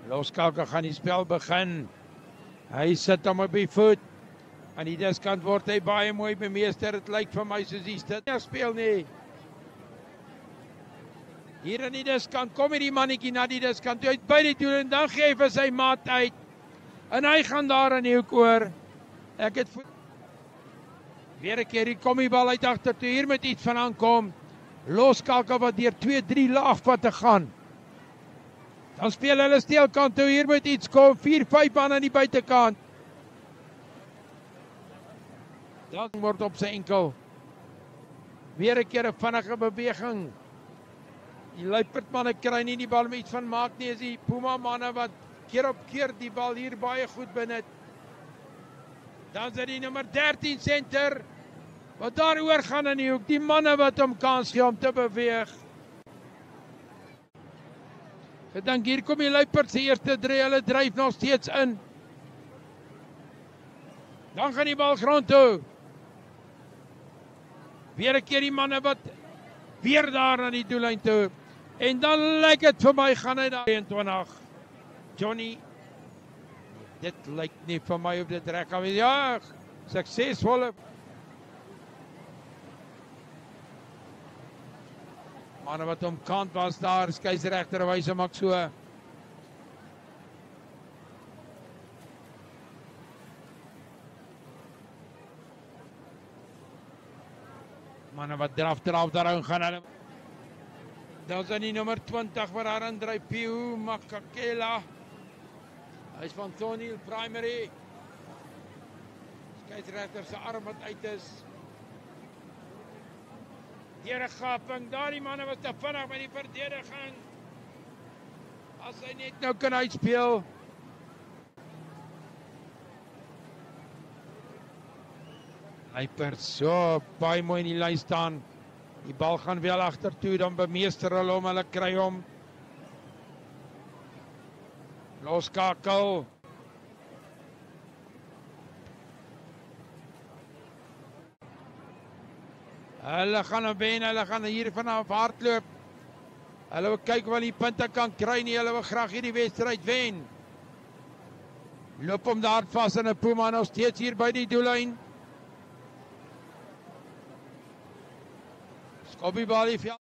Loskalker gaan die spel begin. Hy sit hom op die voet. Aan die diskant word hy baie mooi bemeester. Het lyk vir my soos die dit nie speel nie. Hier aan die diskant kom die mannetjie na die diskant. Hy by die doel en dan gee hy vir sy maat uit. En hy gaan daar in die hoek oor. Ek het weer 'n keer hier kom die bal uit agter toe. Hier met iets van aankom. Loskalker wat deur 2-3 laagpatte gaan. Dan speel hulle steelkant toe, hier moet iets kom, 4-5 man aan die buitekant. Dan word op sy enkel. Weer 'n keer 'n vinnige beweging. Die Luipertmanne kry nie die bal met iets van maak nie, is die Puma manne wat keer op keer die bal hier baie goed benut. Dan is die nummer 13 center, wat daar oor gaan in die hoek, die manne wat hom kans gee om te beweeg. Ek dink hier kom die Luiperd se eerste drie, hulle dryf nog steeds in. Dan gaan die bal grond toe. Weer 'n keer die manne wat weer daar aan die doellyn toe. En dan lyk dit vir my gaan hy daar 22. Johnny, dit lyk nie vir my op dit reg gaan wees. Ja, suksesvolle. Manne wat omkant was daar, skeieregter wys hom ook so. Manne wat draf daarin gaan hulle. Dan is die nummer 20 waar daarin dryf, Piu Makakela. Hy is van Thornhill Primary. Skeieregter se arm wat uit is. Deur 'n gaping, daardie manne was te vinnig met die verdediging. As hy net nou kan uitspeel. Luiperd so baie mooi in die lyn staan. Die bal gaan wel agtertoe, dan bemeester hulle hom, hulle kry hom. Loskakel. Hulle gaan op been, hulle gaan hier vanaf hardloop. Hulle wil kyk wat die punte kan kry nie, hulle wil graag hierdie wedstryd wen. Loop hom daar vas in 'n Puma nog steeds hier by die doellyn. Skop die bal die veld.